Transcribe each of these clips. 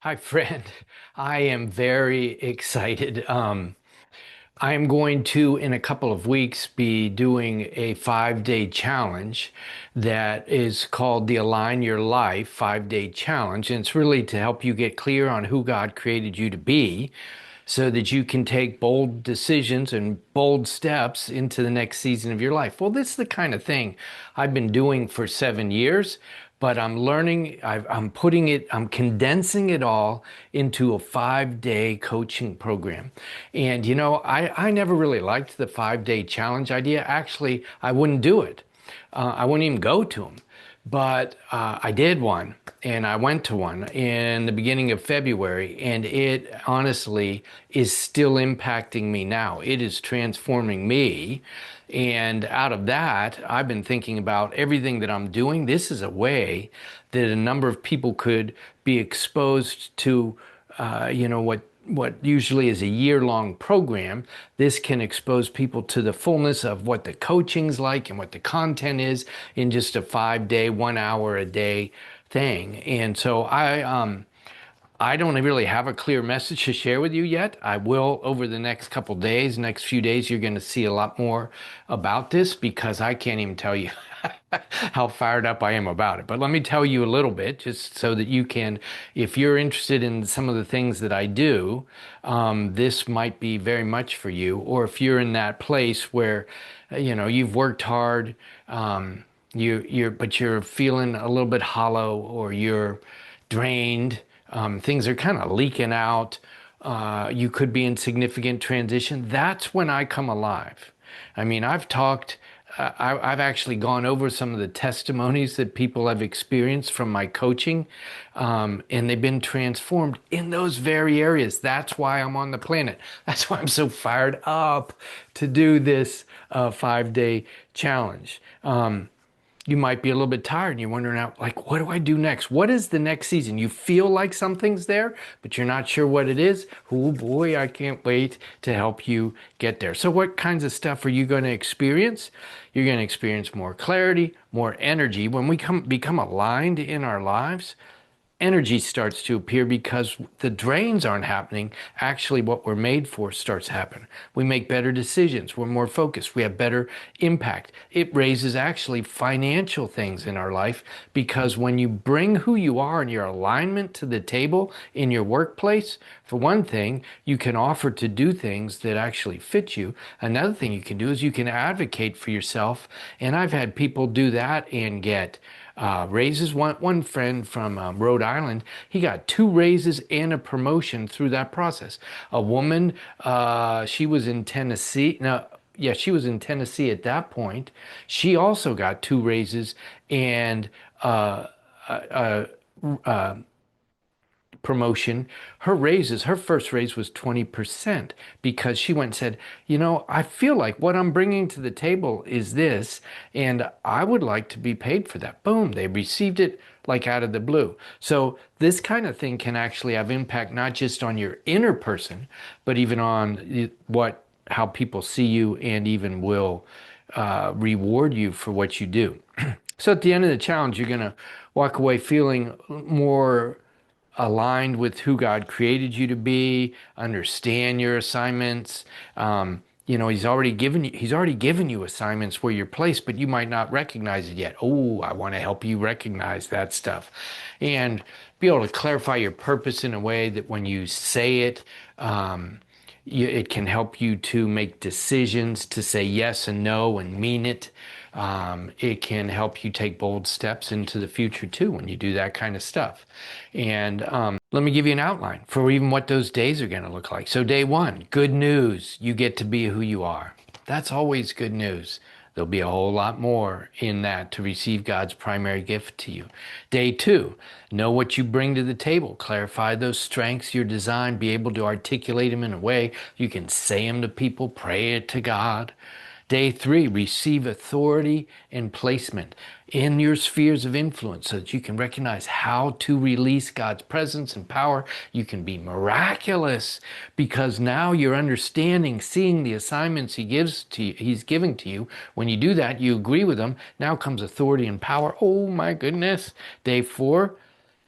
Hi, friend. I am very excited. I am going to, in a couple of weeks, be doing a 5 day challenge that is called the Align Your Life 5 Day Challenge. And it's really to help you get clear on who God created you to be so that you can take bold decisions and bold steps into the next season of your life. Well, this is the kind of thing I've been doing for 7 years, but I'm learning, I'm condensing it all into a 5 day coaching program. And I never really liked the 5 day challenge idea. Actually, I wouldn't do it. I wouldn't even go to them. But I did one, and I went to one in the beginning of February, and it honestly is still impacting me now. It is transforming me. And out of that, I've been thinking about everything that I'm doing. This is a way that a number of people could be exposed to, what usually is a year-long program. This can expose people to the fullness of what the coaching's like and what the content is in just a 5 day, 1 hour a day thing. And so I don't really have a clear message to share with you yet. I will over the next couple days, next few days, you're going to see a lot more about this because I can't even tell you how fired up I am about it. But let me tell you a little bit just so that you can, if you're interested in some of the things that I do, this might be very much for you. Or if you're in that place where, you've worked hard, but you're feeling a little bit hollow or you're drained. Things are kind of leaking out. You could be in significant transition. That's when I come alive. I mean, I've actually gone over some of the testimonies that people have experienced from my coaching, and they've been transformed in those very areas. That's why I'm on the planet. That's why I'm so fired up to do this 5 day challenge. You might be a little bit tired and you're wondering out like, what do I do next? What is the next season? You feel like something's there, but you're not sure what it is. Oh boy, I can't wait to help you get there. So what kinds of stuff are you going to experience? You're going to experience more clarity, more energy. When we become aligned in our lives, energy starts to appear because the drains aren't happening. Actually, what we're made for starts happening. We make better decisions. We're more focused. We have better impact. It raises actually financial things in our life because when you bring who you are and your alignment to the table in your workplace, for one thing, you can offer to do things that actually fit you. Another thing you can do is you can advocate for yourself. And I've had people do that and get raises. One friend from Rhode Island, he got 2 raises and a promotion through that process. A woman, she was in Tennessee. Now, yeah, she was in Tennessee at that point. She also got 2 raises and uh, uh, promotion. Her first raise was 20% because she went and said, I feel like what I'm bringing to the table is this, and I would like to be paid for that. Boom, they received it like out of the blue. So this kind of thing can actually have impact not just on your inner person, but even on how people see you and even will reward you for what you do. So at the end of the challenge, you're going to walk away feeling more aligned with who God created you to be, understand your assignments. He's already given you assignments where you're placed, but you might not recognize it yet. Oh, I want to help you recognize that stuff and be able to clarify your purpose in a way that when you say it, it can help you to make decisions to say yes and no and mean it. It can help you take bold steps into the future too when you do that kind of stuff. And let me give you an outline for even what those days are going to look like. So, day one, good news. You get to be who you are. That's always good news. There'll be a whole lot more in that to receive God's primary gift to you. Day two, know what you bring to the table. Clarify those strengths, your design, be able to articulate them in a way you can say them to people, pray it to God. Day three, receive authority and placement in your spheres of influence so that you can recognize how to release God's presence and power. You can be miraculous because now you're understanding, seeing the assignments He's giving to you. When you do that, you agree with them. Now comes authority and power. Oh my goodness. Day four,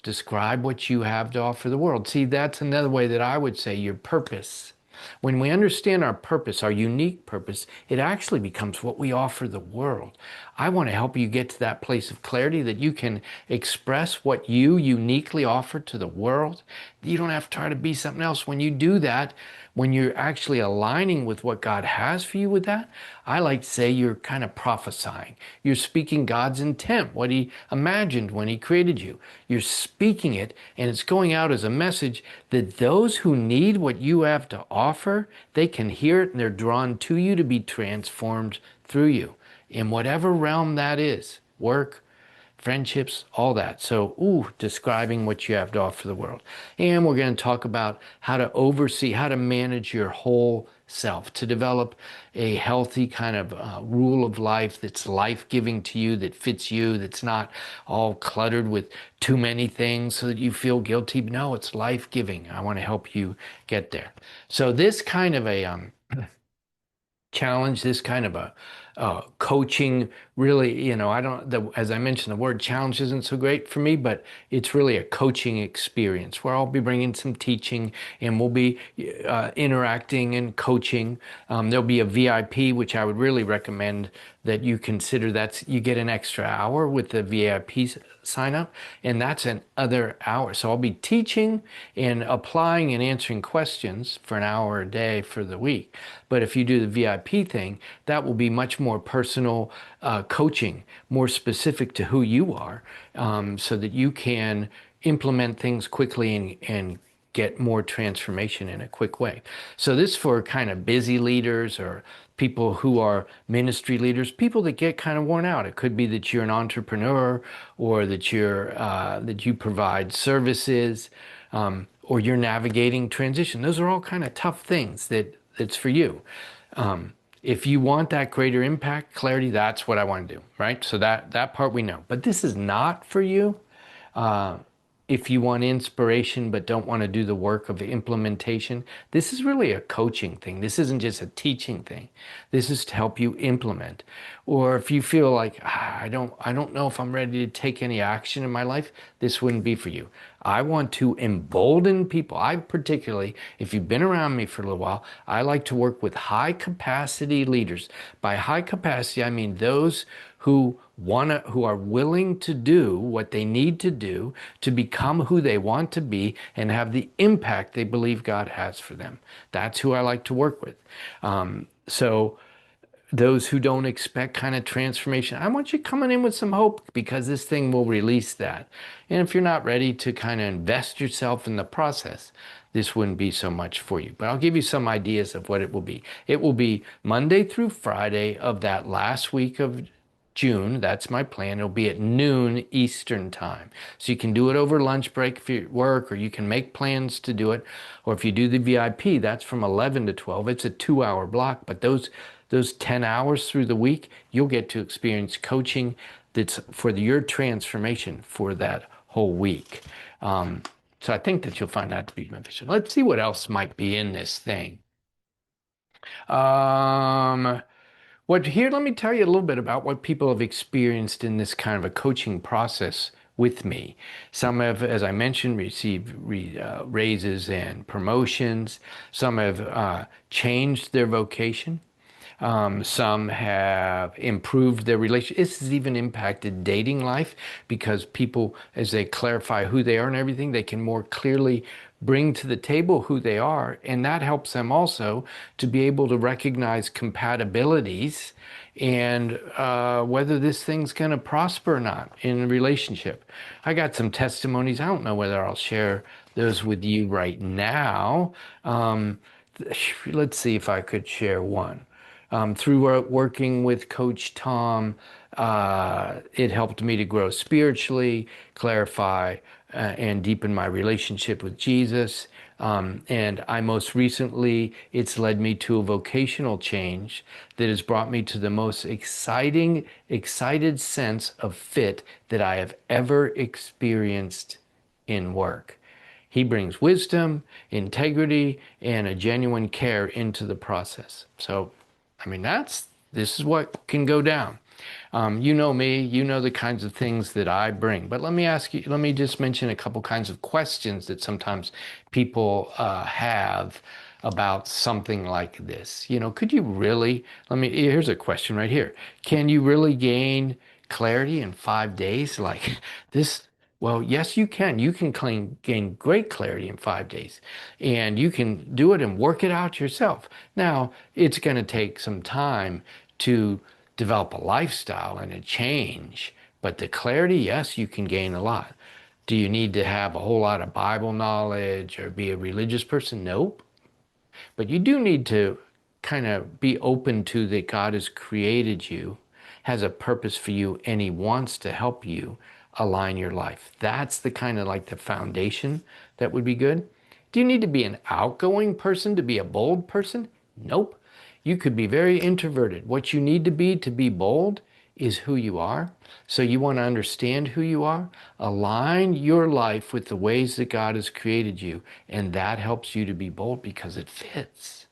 Describe what you have to offer the world. See, that's another way that I would say your purpose. When we understand our purpose, our unique purpose, it actually becomes what we offer the world. I want to help you get to that place of clarity that you can express what you uniquely offer to the world. You don't have to try to be something else. When you do that, when you're actually aligning with what God has for you with that, I like to say you're kind of prophesying. You're speaking God's intent, what He imagined when He created you. You're speaking it, and it's going out as a message that those who need what you have to offer, they can hear it and they're drawn to you to be transformed through you in whatever realm that is, work, friendships, all that. So, describing what you have to offer the world. And we're going to talk about how to oversee, how to manage your whole self, to develop a healthy kind of rule of life that's life-giving to you, that fits you, that's not all cluttered with too many things so that you feel guilty. No, it's life-giving. I want to help you get there. So this kind of a challenge, this kind of a coaching, really, I don't, as I mentioned, the word challenge isn't so great for me, but it's really a coaching experience where I'll be bringing some teaching and we'll be interacting and coaching. There'll be a VIP, which I would really recommend that you consider. You get an extra hour with the VIP sign up, and that's an other hour. So I'll be teaching and applying and answering questions for an hour a day for the week. But if you do the VIP thing, that will be much more personal coaching, more specific to who you are, so that you can implement things quickly and get more transformation in a quick way. So this for kind of busy leaders or people who are ministry leaders, people that get kind of worn out. It could be that you're an entrepreneur or that you provide services, or you're navigating transition. Those are all kind of tough things that's for you. If you want that greater impact, clarity, that's what I want to do, right? So that part we know. But this is not for you. If you want inspiration but don't want to do the work of implementation, this is really a coaching thing. This isn't just a teaching thing. This is to help you implement. Or if you feel like, I don't know if I'm ready to take any action in my life, this wouldn't be for you. I want to embolden people. I particularly, if you've been around me for a little while, I like to work with high capacity leaders. By high capacity, I mean those who are willing to do what they need to do to become who they want to be and have the impact they believe God has for them. That's who I like to work with. So those who don't expect kind of transformation, I want you coming in with some hope, because this thing will release that. And if you're not ready to kind of invest yourself in the process, this wouldn't be so much for you. But I'll give you some ideas of what it will be. It will be Monday through Friday of that last week of June. That's my plan. It'll be at noon Eastern time. So you can do it over lunch break if you're at work, or you can make plans to do it. Or if you do the VIP, that's from 11 to 12. It's a 2-hour block, but those 10 hours through the week, you'll get to experience coaching that's for your transformation for that whole week. So I think that you'll find that to be beneficial. Let's see what else might be in this thing. Let me tell you a little bit about what people have experienced in this kind of a coaching process with me. Some have, as I mentioned, received raises and promotions. Some have changed their vocation. Some have improved their relationship. This has even impacted dating life, because people, as they clarify who they are and everything, they can more clearly bring to the table who they are. And that helps them also to be able to recognize compatibilities and whether this thing's going to prosper or not in a relationship. I got some testimonies. I don't know whether I'll share those with you right now. Let's see if I could share one. Through working with Coach Tom, it helped me to grow spiritually, clarify, and deepen my relationship with Jesus. And it's led me to a vocational change that has brought me to the most excited sense of fit that I have ever experienced in work. He brings wisdom, integrity, and a genuine care into the process. So, I mean, this is what can go down. You know me, you know the kinds of things that I bring. But let me ask you, let me just mention a couple kinds of questions that sometimes people have about something like this. Could you really, here's a question right here. Can you really gain clarity in 5 days? Like this, well, yes, you can. You can gain great clarity in 5 days, and you can do it and work it out yourself. Now, it's going to take some time to develop a lifestyle and a change. But the clarity, yes, you can gain a lot. Do you need to have a whole lot of Bible knowledge or be a religious person? Nope. But you do need to kind of be open to that God has created you, has a purpose for you, and He wants to help you align your life. That's the kind of like the foundation that would be good. Do you need to be an outgoing person to be a bold person? Nope. You could be very introverted. What you need to be bold is who you are. So you want to understand who you are, align your life with the ways that God has created you, and that helps you to be bold because it fits.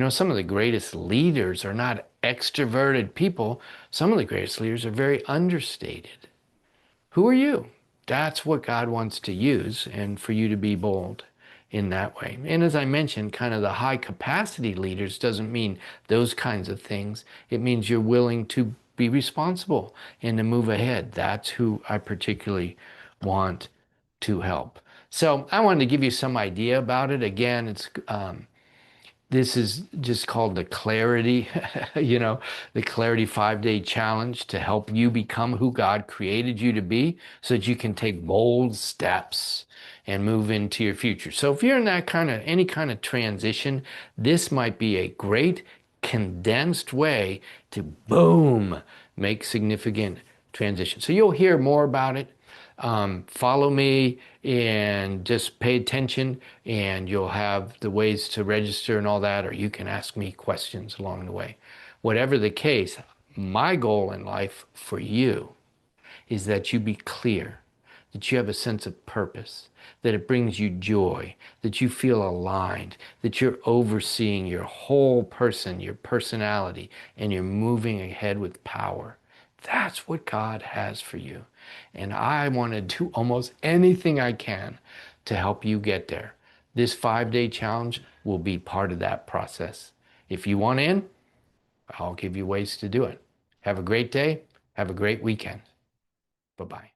Some of the greatest leaders are not extroverted people. Some of the greatest leaders are very understated. Who are you? That's what God wants to use and for you to be bold in that way. And as I mentioned, kind of the high capacity leaders doesn't mean those kinds of things. It means you're willing to be responsible and to move ahead. That's who I particularly want to help. So I wanted to give you some idea about it. Again, this is just called the Clarity, the Clarity 5 Day Challenge to help you become who God created you to be so that you can take bold steps and move into your future. So if you're in any kind of transition, this might be a great condensed way to boom, make significant transition. So you'll hear more about it. Follow me and just pay attention, and you'll have the ways to register and all that, or you can ask me questions along the way. Whatever the case, my goal in life for you is that you be clear, that you have a sense of purpose, that it brings you joy, that you feel aligned, that you're overseeing your whole person, your personality, and you're moving ahead with power. That's what God has for you. And I want to do almost anything I can to help you get there. This 5 Day challenge will be part of that process. If you want in, I'll give you ways to do it. Have a great day. Have a great weekend. Bye-bye.